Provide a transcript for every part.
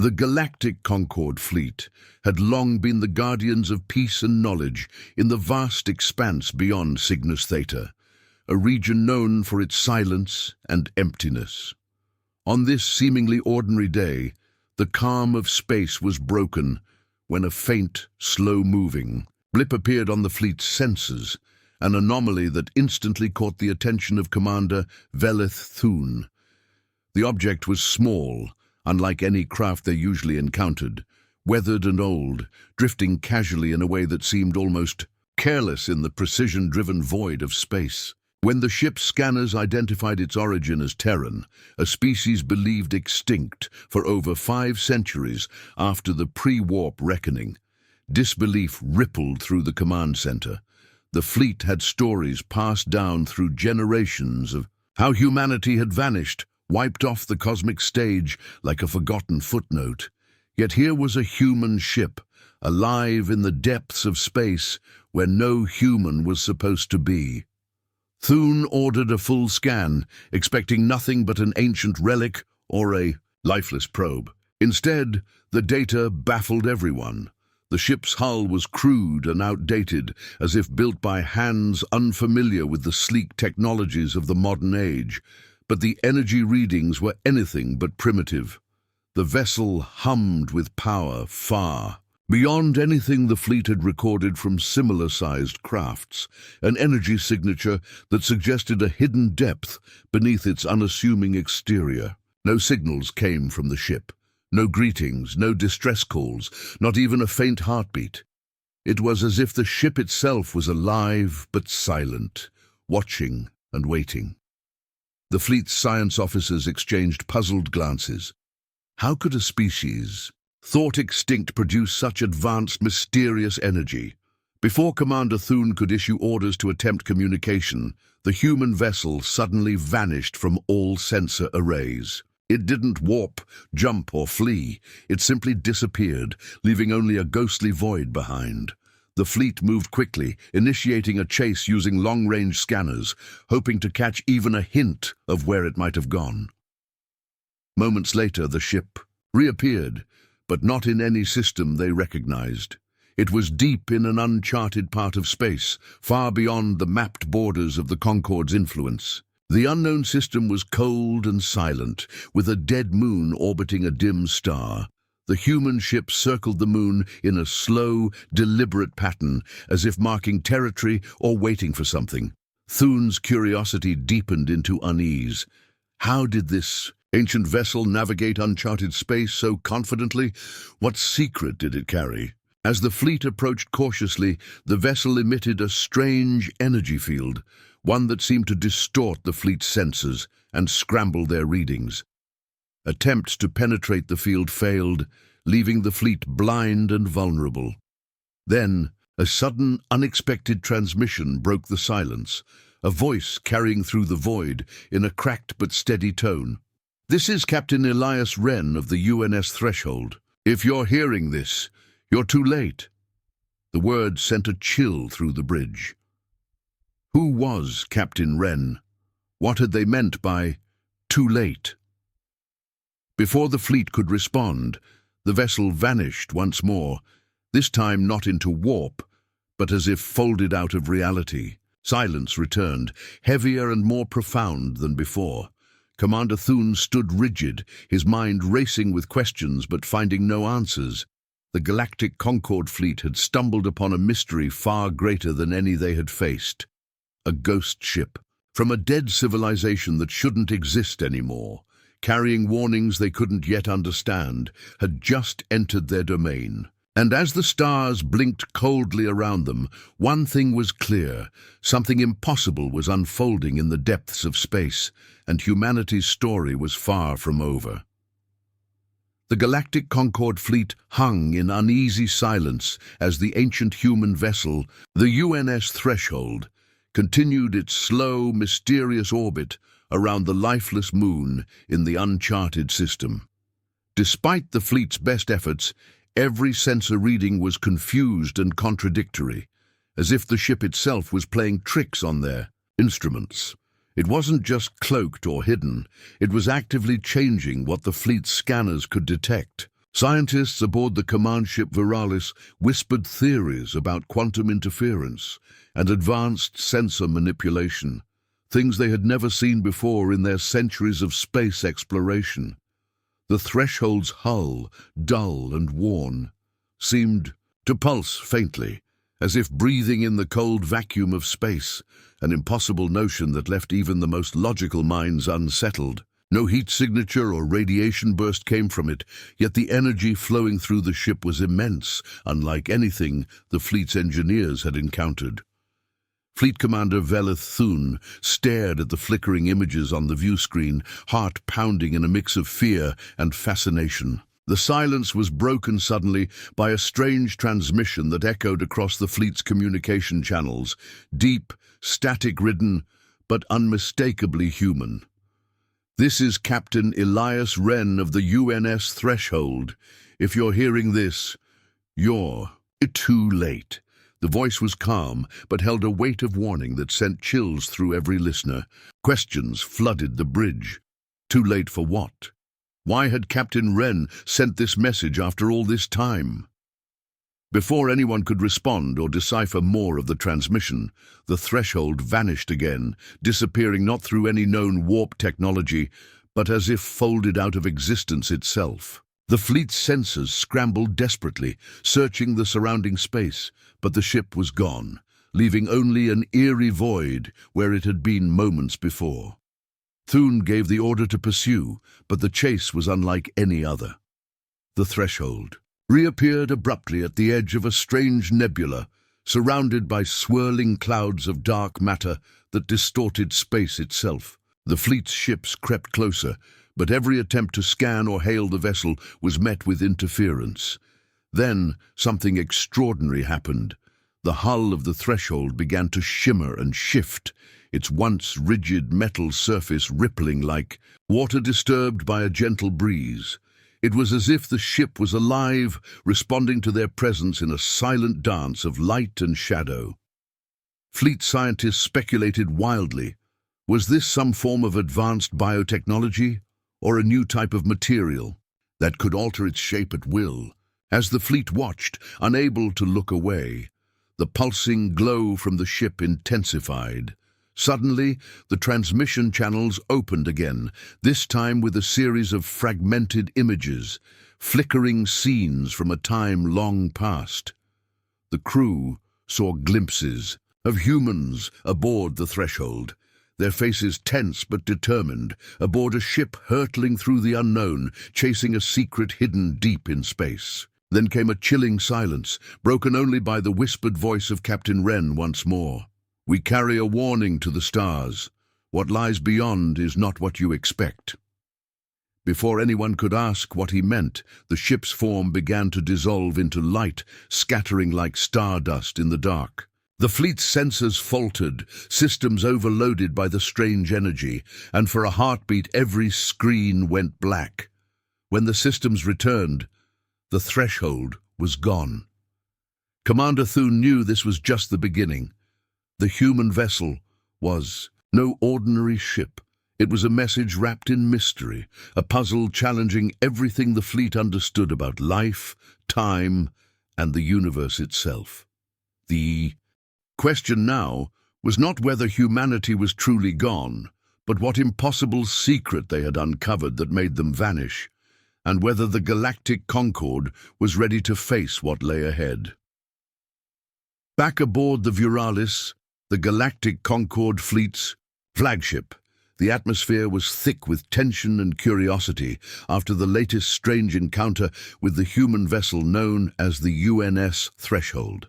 The Galactic Concorde fleet had long been the guardians of peace and knowledge in the vast expanse beyond Cygnus Theta, a region known for its silence and emptiness. On this seemingly ordinary day, the calm of space was broken when a faint, slow-moving blip appeared on the fleet's sensors, an anomaly that instantly caught the attention of Commander Velith Thun. The object was small, unlike any craft they usually encountered, weathered and old, drifting casually in a way that seemed almost careless in the precision-driven void of space. When the ship's scanners identified its origin as Terran, a species believed extinct for over 5 centuries after the pre-warp reckoning, disbelief rippled through the command center. The fleet had stories passed down through generations of how humanity had vanished, wiped off the cosmic stage like a forgotten footnote. Yet here was a human ship, alive in the depths of space where no human was supposed to be. Thun ordered a full scan, expecting nothing but an ancient relic or a lifeless probe. Instead, the data baffled everyone. The ship's hull was crude and outdated, as if built by hands unfamiliar with the sleek technologies of the modern age. But the energy readings were anything but primitive. The vessel hummed with power far beyond anything the fleet had recorded from similar-sized crafts, an energy signature that suggested a hidden depth beneath its unassuming exterior. No signals came from the ship. No greetings, no distress calls, not even a faint heartbeat. It was as if the ship itself was alive but silent, watching and waiting. The fleet's science officers exchanged puzzled glances. How could a species thought extinct produce such advanced, mysterious energy? Before Commander Thun could issue orders to attempt communication, the human vessel suddenly vanished from all sensor arrays. It didn't warp, jump, or flee. It simply disappeared, leaving only a ghostly void behind. The fleet moved quickly, initiating a chase using long-range scanners, hoping to catch even a hint of where it might have gone. Moments later, the ship reappeared, but not in any system they recognized. It was deep in an uncharted part of space, far beyond the mapped borders of the Concorde's influence. The unknown system was cold and silent, with a dead moon orbiting a dim star. The human ship circled the moon in a slow, deliberate pattern, as if marking territory or waiting for something. Thun's curiosity deepened into unease. How did this ancient vessel navigate uncharted space so confidently? What secret did it carry? As the fleet approached cautiously, the vessel emitted a strange energy field, one that seemed to distort the fleet's sensors and scramble their readings. Attempts to penetrate the field failed, leaving the fleet blind and vulnerable. Then, a sudden, unexpected transmission broke the silence, a voice carrying through the void in a cracked but steady tone. "This is Captain Elias Wren of the UNS Threshold. If you're hearing this, you're too late." The word sent a chill through the bridge. Who was Captain Wren? What had they meant by too late? Before the fleet could respond, the vessel vanished once more, this time not into warp, but as if folded out of reality. Silence returned, heavier and more profound than before. Commander Thun stood rigid, his mind racing with questions but finding no answers. The Galactic Concorde fleet had stumbled upon a mystery far greater than any they had faced. A ghost ship, from a dead civilization that shouldn't exist anymore, carrying warnings they couldn't yet understand, had just entered their domain. And as the stars blinked coldly around them, one thing was clear: something impossible was unfolding in the depths of space, and humanity's story was far from over. The Galactic Concorde fleet hung in uneasy silence as the ancient human vessel, the UNS Threshold, continued its slow, mysterious orbit around the lifeless moon in the uncharted system. Despite the fleet's best efforts, every sensor reading was confused and contradictory, as if the ship itself was playing tricks on their instruments. It wasn't just cloaked or hidden, it was actively changing what the fleet's scanners could detect. Scientists aboard the command ship Viralis whispered theories about quantum interference and advanced sensor manipulation, things they had never seen before in their centuries of space exploration. The threshold's hull, dull and worn, seemed to pulse faintly, as if breathing in the cold vacuum of space, an impossible notion that left even the most logical minds unsettled. No heat signature or radiation burst came from it, yet the energy flowing through the ship was immense, unlike anything the fleet's engineers had encountered. Fleet Commander Velith Thun stared at the flickering images on the view screen, heart pounding in a mix of fear and fascination. The silence was broken suddenly by a strange transmission that echoed across the fleet's communication channels, deep, static-ridden, but unmistakably human. "This is Captain Elias Wren of the UNS Threshold. If you're hearing this, you're too late." The voice was calm, but held a weight of warning that sent chills through every listener. Questions flooded the bridge. Too late for what? Why had Captain Wren sent this message after all this time? Before anyone could respond or decipher more of the transmission, the threshold vanished again, disappearing not through any known warp technology, but as if folded out of existence itself. The fleet's sensors scrambled desperately, searching the surrounding space, but the ship was gone, leaving only an eerie void where it had been moments before. Thun gave the order to pursue, but the chase was unlike any other. The threshold reappeared abruptly at the edge of a strange nebula, surrounded by swirling clouds of dark matter that distorted space itself. The fleet's ships crept closer, but every attempt to scan or hail the vessel was met with interference. Then something extraordinary happened. The hull of the threshold began to shimmer and shift, its once rigid metal surface rippling like water disturbed by a gentle breeze. It was as if the ship was alive, responding to their presence in a silent dance of light and shadow. Fleet scientists speculated wildly. Was this some form of advanced biotechnology, or a new type of material that could alter its shape at will? As the fleet watched, unable to look away, the pulsing glow from the ship intensified. Suddenly, the transmission channels opened again, this time with a series of fragmented images, flickering scenes from a time long past. The crew saw glimpses of humans aboard the threshold, their faces tense but determined, aboard a ship hurtling through the unknown, chasing a secret hidden deep in space. Then came a chilling silence, broken only by the whispered voice of Captain Wren once more. "We carry a warning to the stars. What lies beyond is not what you expect." Before anyone could ask what he meant, the ship's form began to dissolve into light, scattering like stardust in the dark. The fleet's sensors faltered, systems overloaded by the strange energy, and for a heartbeat every screen went black. When the systems returned, the threshold was gone. Commander Thun knew this was just the beginning. The human vessel was no ordinary ship. It was a message wrapped in mystery, a puzzle challenging everything the fleet understood about life, time, and the universe itself. The question now was not whether humanity was truly gone, but what impossible secret they had uncovered that made them vanish, and whether the Galactic Concord was ready to face what lay ahead. Back aboard the Viralis, the Galactic Concord fleet's flagship, the atmosphere was thick with tension and curiosity after the latest strange encounter with the human vessel known as the UNS Threshold.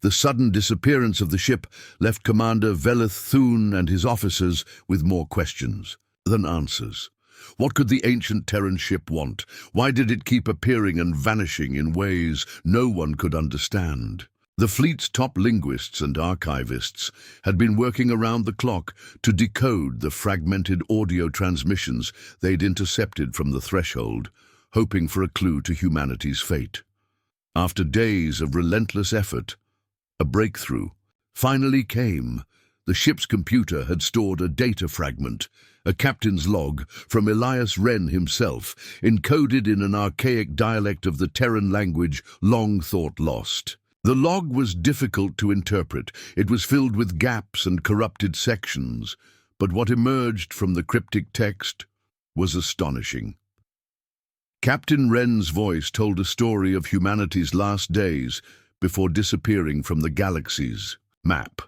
The sudden disappearance of the ship left Commander Velith Thun and his officers with more questions than answers. What could the ancient Terran ship want? Why did it keep appearing and vanishing in ways no one could understand? The fleet's top linguists and archivists had been working around the clock to decode the fragmented audio transmissions they'd intercepted from the threshold, hoping for a clue to humanity's fate. After days of relentless effort, a breakthrough finally came. The ship's computer had stored a data fragment, a captain's log from Elias Wren himself, encoded in an archaic dialect of the Terran language long thought lost. The log was difficult to interpret. It was filled with gaps and corrupted sections, but what emerged from the cryptic text was astonishing. Captain Wren's voice told a story of humanity's last days before disappearing from the galaxy's map.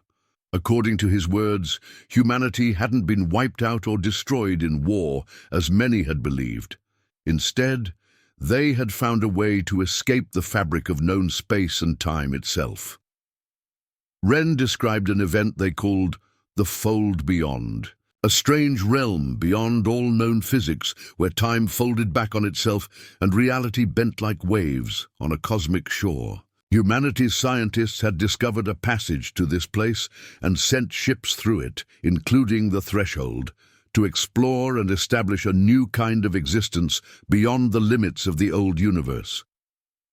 According to his words, humanity hadn't been wiped out or destroyed in war, as many had believed. Instead, they had found a way to escape the fabric of known space and time itself. Wren described an event they called the Fold Beyond, a strange realm beyond all known physics where time folded back on itself and reality bent like waves on a cosmic shore. Humanity's scientists had discovered a passage to this place and sent ships through it, including the Threshold, to explore and establish a new kind of existence beyond the limits of the old universe.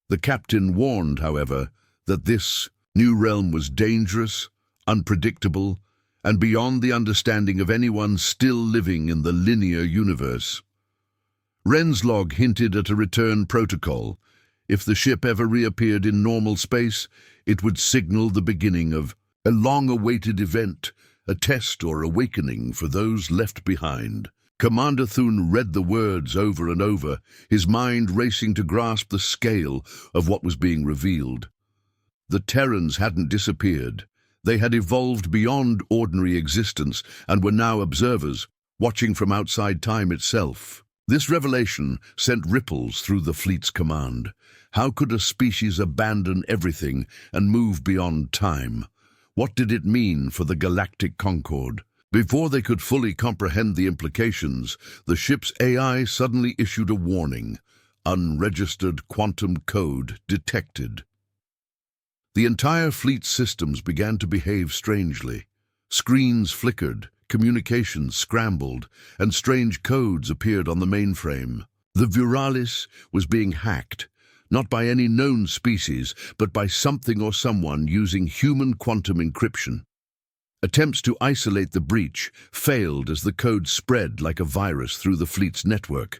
The captain warned, however, that this new realm was dangerous, unpredictable, and beyond the understanding of anyone still living in the linear universe. Wren's log hinted at a return protocol. If the ship ever reappeared in normal space, it would signal the beginning of a long-awaited event, a test or awakening for those left behind. Commander Thune read the words over and over, his mind racing to grasp the scale of what was being revealed. The Terrans hadn't disappeared. They had evolved beyond ordinary existence and were now observers, watching from outside time itself. This revelation sent ripples through the fleet's command. How could a species abandon everything and move beyond time? What did it mean for the Galactic Concord? Before they could fully comprehend the implications, the ship's AI suddenly issued a warning. Unregistered quantum code detected. The entire fleet's systems began to behave strangely. Screens flickered, communications scrambled, and strange codes appeared on the mainframe. The Viralis was being hacked, not by any known species, but by something or someone using human quantum encryption. Attempts to isolate the breach failed as the code spread like a virus through the fleet's network.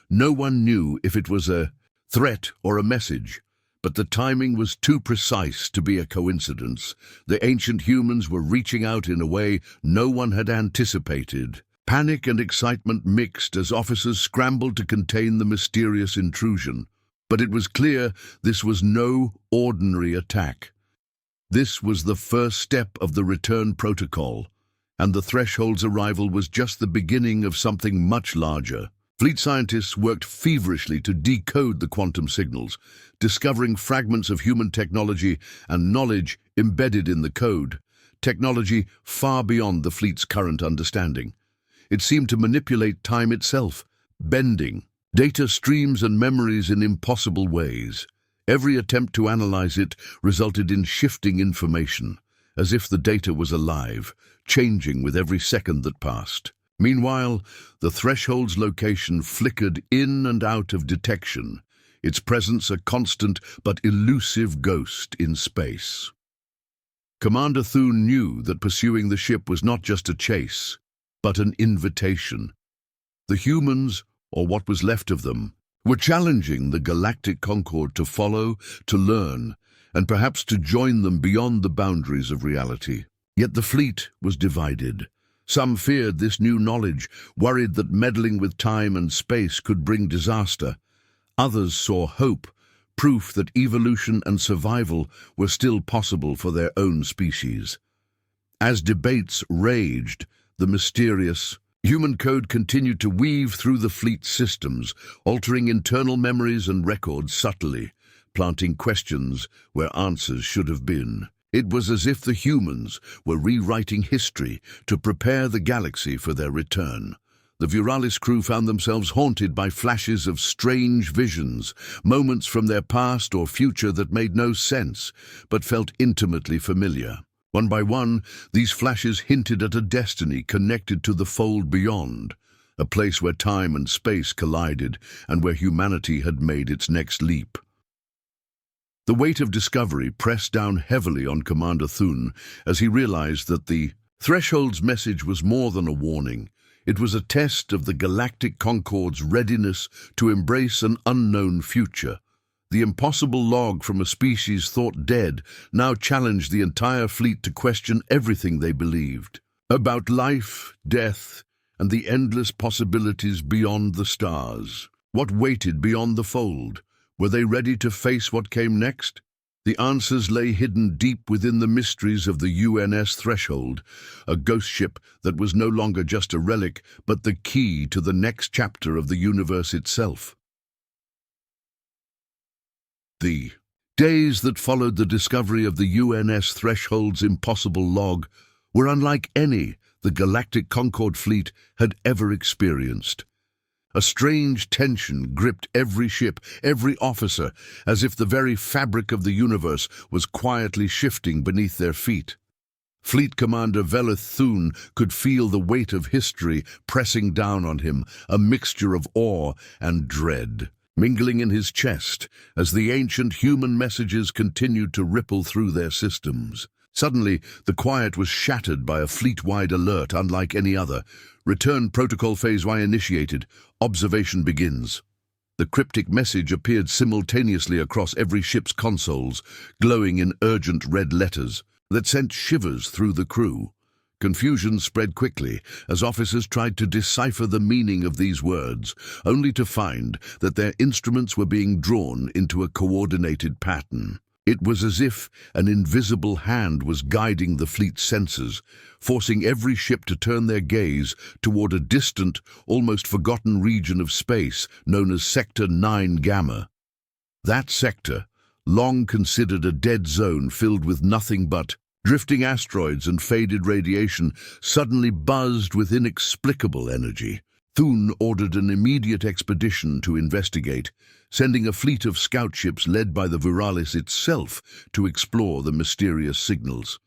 No one knew if it was a threat or a message, but the timing was too precise to be a coincidence. The ancient humans were reaching out in a way no one had anticipated. Panic and excitement mixed as officers scrambled to contain the mysterious intrusion. But it was clear this was no ordinary attack. This was the first step of the return protocol, and the Threshold's arrival was just the beginning of something much larger. Fleet scientists worked feverishly to decode the quantum signals, discovering fragments of human technology and knowledge embedded in the code, technology far beyond the fleet's current understanding. It seemed to manipulate time itself, bending data streams and memories in impossible ways. Every attempt to analyze it resulted in shifting information, as if the data was alive, changing with every second that passed. Meanwhile, the Threshold's location flickered in and out of detection, its presence a constant but elusive ghost in space. Commander Thune knew that pursuing the ship was not just a chase, but an invitation. The humans, or what was left of them, were challenging the Galactic Concord to follow, to learn, and perhaps to join them beyond the boundaries of reality. Yet the fleet was divided. Some feared this new knowledge, worried that meddling with time and space could bring disaster. Others saw hope, proof that evolution and survival were still possible for their own species. As debates raged, the mysterious human code continued to weave through the fleet's systems, altering internal memories and records subtly, planting questions where answers should have been. It was as if the humans were rewriting history to prepare the galaxy for their return. The Viralis crew found themselves haunted by flashes of strange visions, moments from their past or future that made no sense, but felt intimately familiar. One by one, these flashes hinted at a destiny connected to the Fold Beyond, a place where time and space collided and where humanity had made its next leap. The weight of discovery pressed down heavily on Commander Thune as he realized that the Threshold's message was more than a warning. It was a test of the Galactic Concorde's readiness to embrace an unknown future. The impossible log from a species thought dead now challenged the entire fleet to question everything they believed about life, death, and the endless possibilities beyond the stars. What waited beyond the fold? Were they ready to face what came next? The answers lay hidden deep within the mysteries of the UNS Threshold, a ghost ship that was no longer just a relic, but the key to the next chapter of the universe itself. The days that followed the discovery of the UNS Threshold's impossible log were unlike any the Galactic Concorde fleet had ever experienced. A strange tension gripped every ship, every officer, as if the very fabric of the universe was quietly shifting beneath their feet. Fleet Commander Velith Thune could feel the weight of history pressing down on him, a mixture of awe and dread, mingling in his chest as the ancient human messages continued to ripple through their systems. Suddenly, the quiet was shattered by a fleet-wide alert unlike any other. Return Protocol Phase Y initiated. Observation begins. The cryptic message appeared simultaneously across every ship's consoles, glowing in urgent red letters that sent shivers through the crew. Confusion spread quickly as officers tried to decipher the meaning of these words, only to find that their instruments were being drawn into a coordinated pattern. It was as if an invisible hand was guiding the fleet's sensors, forcing every ship to turn their gaze toward a distant, almost forgotten region of space known as Sector 9 Gamma. That sector, long considered a dead zone filled with nothing but drifting asteroids and faded radiation, suddenly buzzed with inexplicable energy. Thune ordered an immediate expedition to investigate, sending a fleet of scout ships led by the Viralis itself to explore the mysterious signals.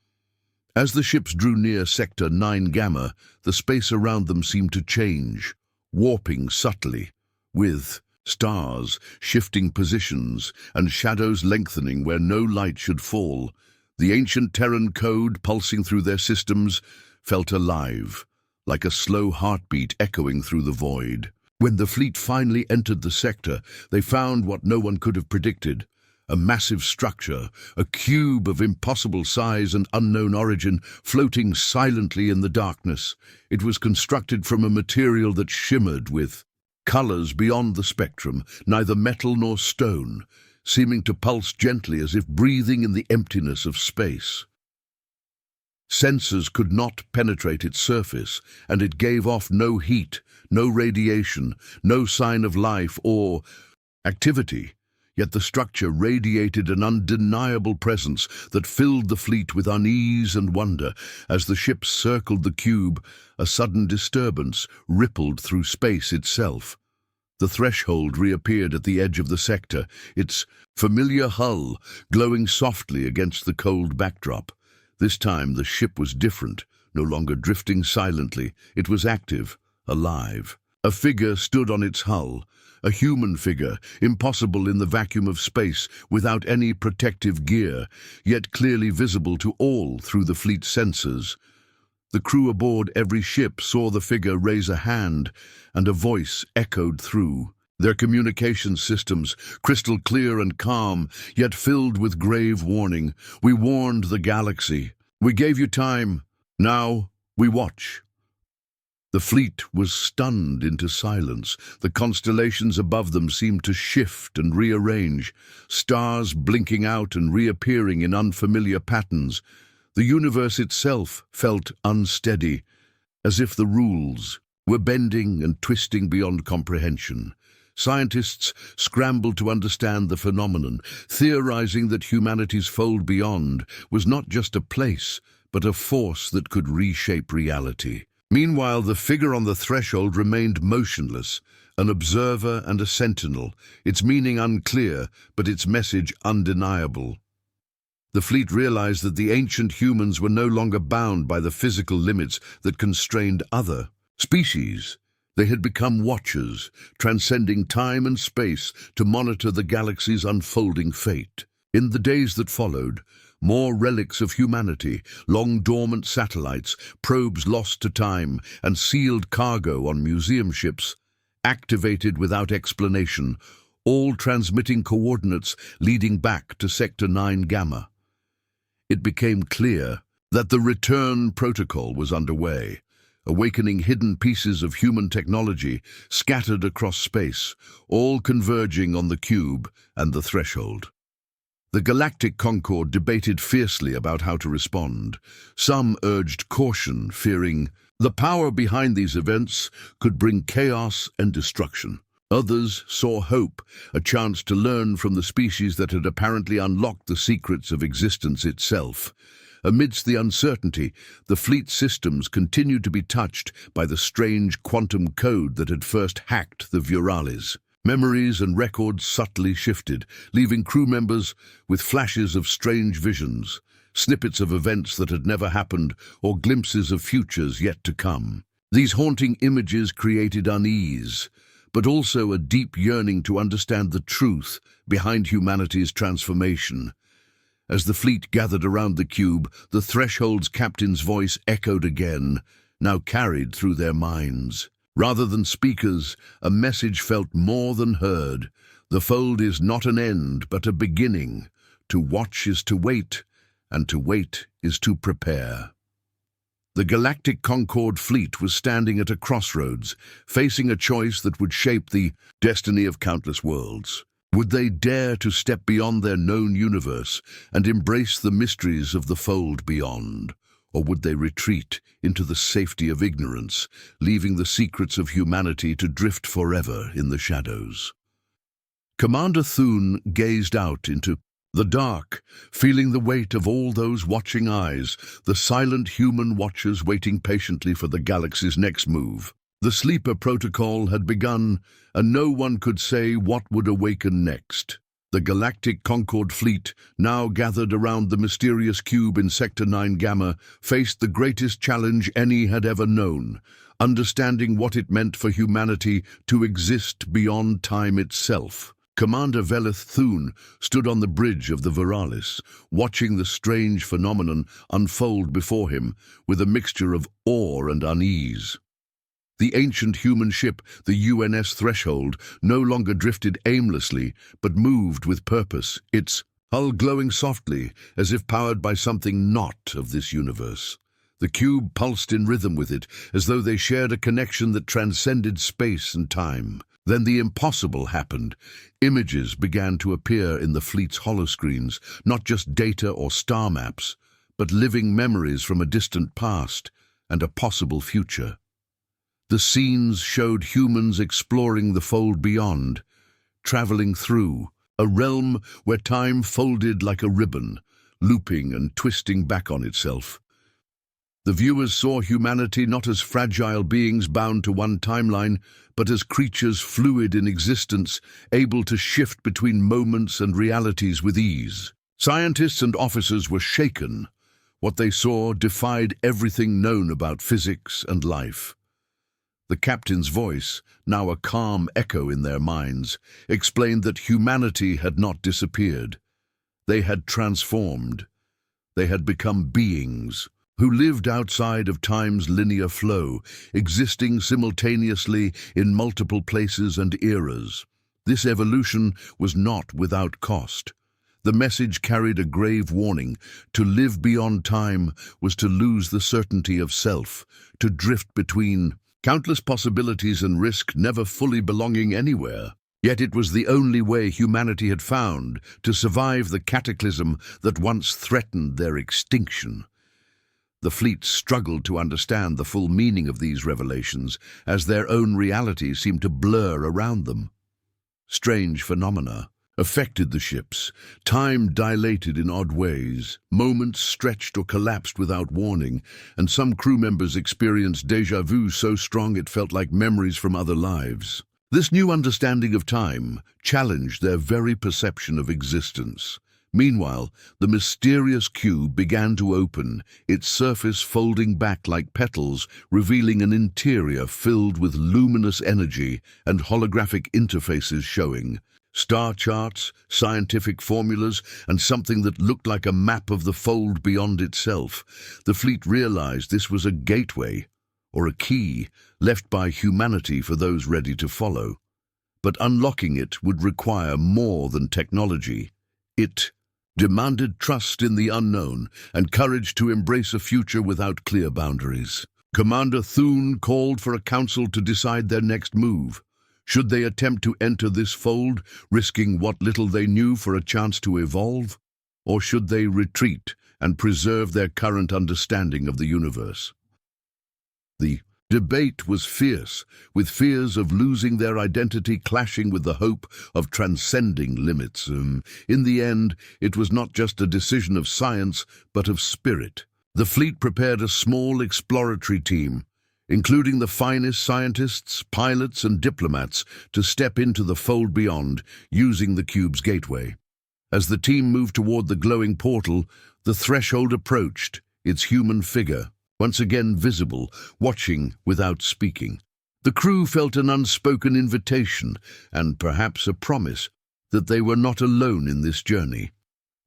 As the ships drew near Sector 9 Gamma, the space around them seemed to change, warping subtly, with stars shifting positions and shadows lengthening where no light should fall. The ancient Terran code pulsing through their systems felt alive, like a slow heartbeat echoing through the void. When the fleet finally entered the sector, they found what no one could have predicted. A massive structure, a cube of impossible size and unknown origin, floating silently in the darkness. It was constructed from a material that shimmered with colors beyond the spectrum, neither metal nor stone, seeming to pulse gently as if breathing in the emptiness of space. Sensors could not penetrate its surface, and it gave off no heat, no radiation, no sign of life or activity. Yet the structure radiated an undeniable presence that filled the fleet with unease and wonder. As the ships circled the cube, a sudden disturbance rippled through space itself. The threshold reappeared at the edge of the sector, its familiar hull glowing softly against the cold backdrop. This time the ship was different, no longer drifting silently. It was active, alive. A figure stood on its hull, a human figure, impossible in the vacuum of space, without any protective gear, yet clearly visible to all through the fleet's sensors. The crew aboard every ship saw the figure raise a hand, and a voice echoed through their communication systems, crystal clear and calm, yet filled with grave warning. "We warned the galaxy. We gave you time. Now we watch." The fleet was stunned into silence. The constellations above them seemed to shift and rearrange, stars blinking out and reappearing in unfamiliar patterns. The universe itself felt unsteady, as if the rules were bending and twisting beyond comprehension. Scientists scrambled to understand the phenomenon, theorizing that humanity's fold beyond was not just a place, but a force that could reshape reality. Meanwhile, the figure on the threshold remained motionless, an observer and a sentinel, its meaning unclear, but its message undeniable. The fleet realized that the ancient humans were no longer bound by the physical limits that constrained other species. They had become watchers, transcending time and space to monitor the galaxy's unfolding fate. In the days that followed, more relics of humanity, long-dormant satellites, probes lost to time, and sealed cargo on museum ships, activated without explanation, all transmitting coordinates leading back to Sector 9 Gamma. It became clear that the return protocol was underway, awakening hidden pieces of human technology scattered across space, all converging on the cube and the threshold. The Galactic Concord debated fiercely about how to respond. Some urged caution, fearing the power behind these events could bring chaos and destruction. Others saw hope, a chance to learn from the species that had apparently unlocked the secrets of existence itself. Amidst the uncertainty, the fleet systems continued to be touched by the strange quantum code that had first hacked the Vuralis. Memories and records subtly shifted, leaving crew members with flashes of strange visions, snippets of events that had never happened, or glimpses of futures yet to come. These haunting images created unease, but also a deep yearning to understand the truth behind humanity's transformation. As the fleet gathered around the cube, the Threshold's captain's voice echoed again, now carried through their minds. Rather than speakers, a message felt more than heard. The fold is not an end, but a beginning. To watch is to wait, and to wait is to prepare. The Galactic Concord fleet was standing at a crossroads, facing a choice that would shape the destiny of countless worlds. Would they dare to step beyond their known universe and embrace the mysteries of the fold beyond? Or would they retreat into the safety of ignorance, leaving the secrets of humanity to drift forever in the shadows? Commander Thune gazed out into the dark, feeling the weight of all those watching eyes, the silent human watchers waiting patiently for the galaxy's next move. The sleeper protocol had begun, and no one could say what would awaken next. The Galactic Concord fleet, now gathered around the mysterious cube in Sector 9 Gamma, faced the greatest challenge any had ever known, understanding what it meant for humanity to exist beyond time itself. Commander Veleth Thune stood on the bridge of the Vuralis, watching the strange phenomenon unfold before him with a mixture of awe and unease. The ancient human ship, the UNS Threshold, no longer drifted aimlessly, but moved with purpose, its hull glowing softly, as if powered by something not of this universe. The cube pulsed in rhythm with it, as though they shared a connection that transcended space and time. Then the impossible happened. Images began to appear in the fleet's holoscreens, not just data or star maps, but living memories from a distant past and a possible future. The scenes showed humans exploring the fold beyond, traveling through a realm where time folded like a ribbon, looping and twisting back on itself. The viewers saw humanity not as fragile beings bound to one timeline, but as creatures fluid in existence, able to shift between moments and realities with ease. Scientists and officers were shaken. What they saw defied everything known about physics and life. The captain's voice, now a calm echo in their minds, explained that humanity had not disappeared. They had transformed. They had become beings who lived outside of time's linear flow, existing simultaneously in multiple places and eras. This evolution was not without cost. The message carried a grave warning. To live beyond time was to lose the certainty of self, to drift between countless possibilities and risk, never fully belonging anywhere. Yet it was the only way humanity had found to survive the cataclysm that once threatened their extinction. The fleet struggled to understand the full meaning of these revelations, as their own reality seemed to blur around them. Strange phenomena affected the ships. Time dilated in odd ways. Moments stretched or collapsed without warning, and some crew members experienced déjà vu so strong it felt like memories from other lives. This new understanding of time challenged their very perception of existence. Meanwhile, the mysterious cube began to open, its surface folding back like petals, revealing an interior filled with luminous energy and holographic interfaces showing. Star charts, scientific formulas, and something that looked like a map of the fold beyond itself. The fleet realized this was a gateway, or a key, left by humanity for those ready to follow. But unlocking it would require more than technology. It demanded trust in the unknown and courage to embrace a future without clear boundaries. Commander Thune called for a council to decide their next move. Should they attempt to enter this fold, risking what little they knew for a chance to evolve? Or should they retreat and preserve their current understanding of the universe? The debate was fierce, with fears of losing their identity clashing with the hope of transcending limits. In the end, it was not just a decision of science, but of spirit. The fleet prepared a small exploratory team, including the finest scientists, pilots, and diplomats, to step into the fold beyond, using the cube's gateway. As the team moved toward the glowing portal, the threshold approached, its human figure once again visible, watching without speaking. The crew felt an unspoken invitation, and perhaps a promise, that they were not alone in this journey.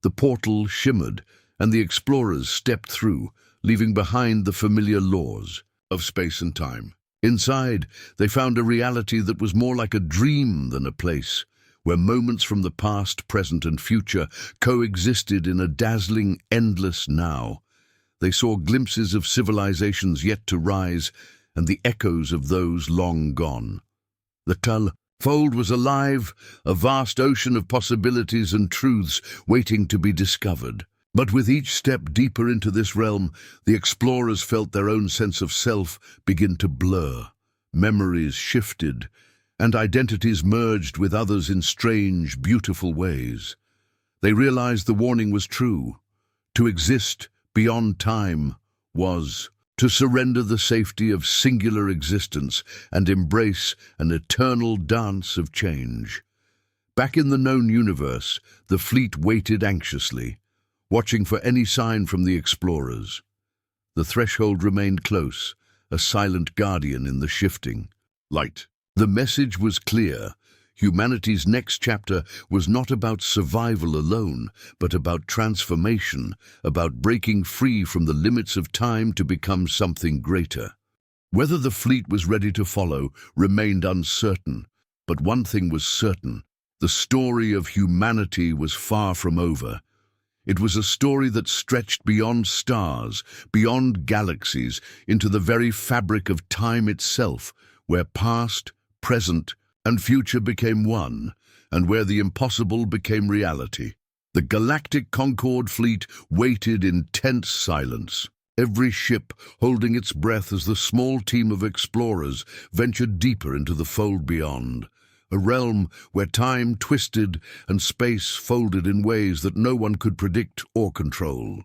The portal shimmered, and the explorers stepped through, leaving behind the familiar laws of space and time. Inside, they found a reality that was more like a dream than a place, where moments from the past, present, and future coexisted in a dazzling, endless now. They saw glimpses of civilizations yet to rise, and the echoes of those long gone. The fold was alive, a vast ocean of possibilities and truths waiting to be discovered. But with each step deeper into this realm, the explorers felt their own sense of self begin to blur. Memories shifted, and identities merged with others in strange, beautiful ways. They realized the warning was true. To exist beyond time was to surrender the safety of singular existence and embrace an eternal dance of change. Back in the known universe, the fleet waited anxiously, watching for any sign from the explorers. The threshold remained close, a silent guardian in the shifting light. The message was clear. Humanity's next chapter was not about survival alone, but about transformation, about breaking free from the limits of time to become something greater. Whether the fleet was ready to follow remained uncertain, but one thing was certain: the story of humanity was far from over. It was a story that stretched beyond stars, beyond galaxies, into the very fabric of time itself, where past, present, and future became one, and where the impossible became reality. The Galactic Concorde fleet waited in tense silence, every ship holding its breath as the small team of explorers ventured deeper into the fold beyond, a realm where time twisted and space folded in ways that no one could predict or control.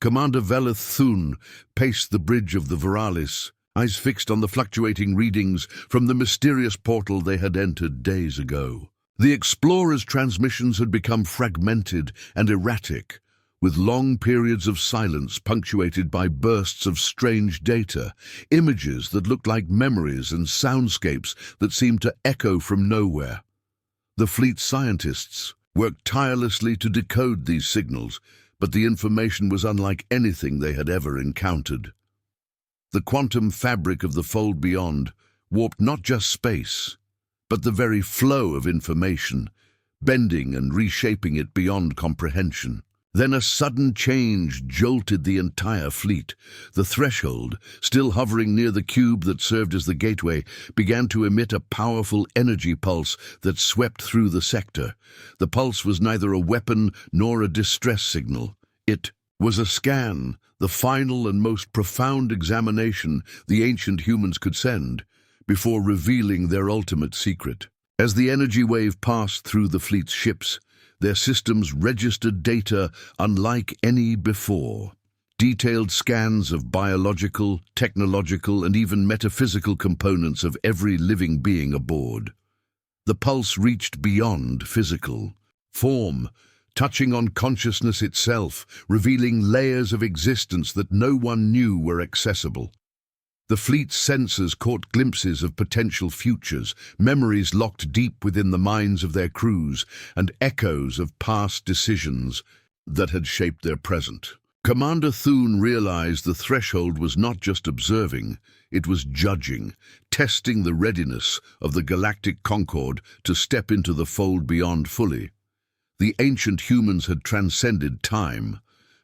Commander Velith Thune paced the bridge of the Veralis, eyes fixed on the fluctuating readings from the mysterious portal they had entered days ago. The explorers' transmissions had become fragmented and erratic, with long periods of silence punctuated by bursts of strange data, images that looked like memories and soundscapes that seemed to echo from nowhere. The fleet's scientists worked tirelessly to decode these signals, but the information was unlike anything they had ever encountered. The quantum fabric of the fold beyond warped not just space, but the very flow of information, bending and reshaping it beyond comprehension. Then a sudden change jolted the entire fleet. The threshold, still hovering near the cube that served as the gateway, began to emit a powerful energy pulse that swept through the sector. The pulse was neither a weapon nor a distress signal. It was a scan, the final and most profound examination the ancient humans could send, before revealing their ultimate secret. As the energy wave passed through the fleet's ships, their systems registered data unlike any before. Detailed scans of biological, technological, and even metaphysical components of every living being aboard. The pulse reached beyond physical form, touching on consciousness itself, revealing layers of existence that no one knew were accessible. The fleet's sensors caught glimpses of potential futures, memories locked deep within the minds of their crews, and echoes of past decisions that had shaped their present. Commander Thune realized the threshold was not just observing, it was judging, testing the readiness of the Galactic Concord to step into the fold beyond fully. The ancient humans had transcended time,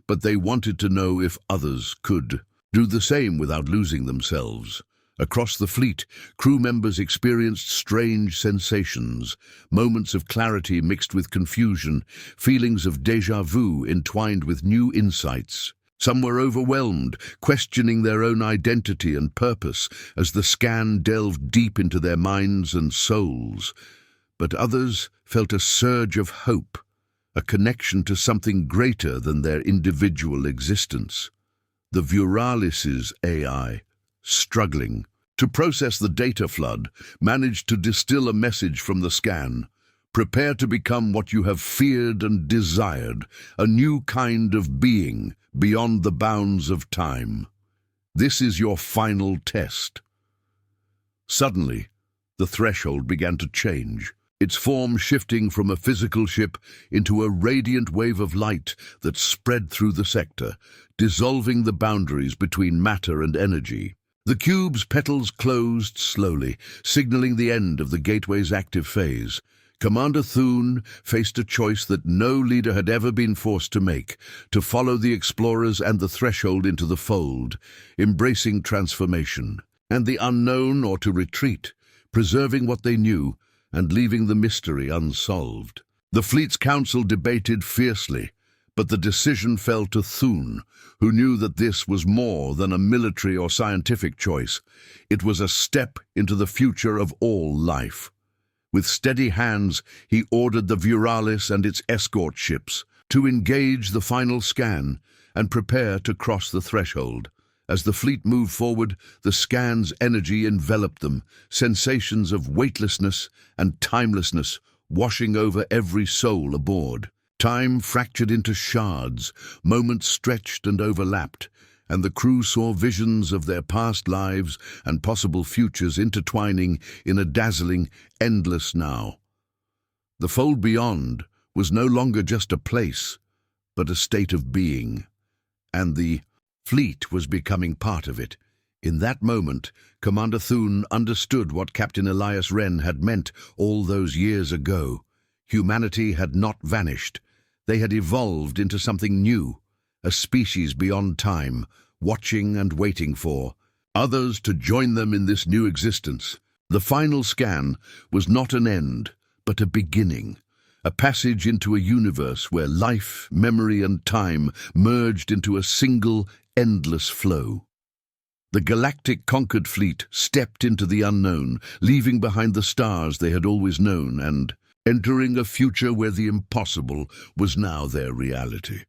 but they wanted to know if others could do the same without losing themselves. Across the fleet, crew members experienced strange sensations, moments of clarity mixed with confusion, feelings of déjà vu entwined with new insights. Some were overwhelmed, questioning their own identity and purpose as the scan delved deep into their minds and souls. But others felt a surge of hope, a connection to something greater than their individual existence. The Vuralis' AI, struggling to process the data flood, managed to distill a message from the scan. Prepare to become what you have feared and desired, a new kind of being beyond the bounds of time. This is your final test. Suddenly, the threshold began to change, its form shifting from a physical ship into a radiant wave of light that spread through the sector, dissolving the boundaries between matter and energy. The cube's petals closed slowly, signaling the end of the gateway's active phase. Commander Thune faced a choice that no leader had ever been forced to make: to follow the explorers and the threshold into the fold, embracing transformation and the unknown, or to retreat, preserving what they knew and leaving the mystery unsolved. The fleet's council debated fiercely, but the decision fell to Thune, who knew that this was more than a military or scientific choice. It was a step into the future of all life. With steady hands, he ordered the Vuralis and its escort ships to engage the final scan and prepare to cross the threshold. As the fleet moved forward, the scan's energy enveloped them, sensations of weightlessness and timelessness washing over every soul aboard. Time fractured into shards, moments stretched and overlapped, and the crew saw visions of their past lives and possible futures intertwining in a dazzling, endless now. The fold beyond was no longer just a place, but a state of being, and the fleet was becoming part of it. In that moment, Commander Thune understood what Captain Elias Wren had meant all those years ago. Humanity had not vanished. They had evolved into something new, a species beyond time, watching and waiting for others to join them in this new existence. The final scan was not an end, but a beginning, a passage into a universe where life, memory, and time merged into a single, endless flow. The Galactic conquered fleet stepped into the unknown, leaving behind the stars they had always known and entering a future where the impossible was now their reality.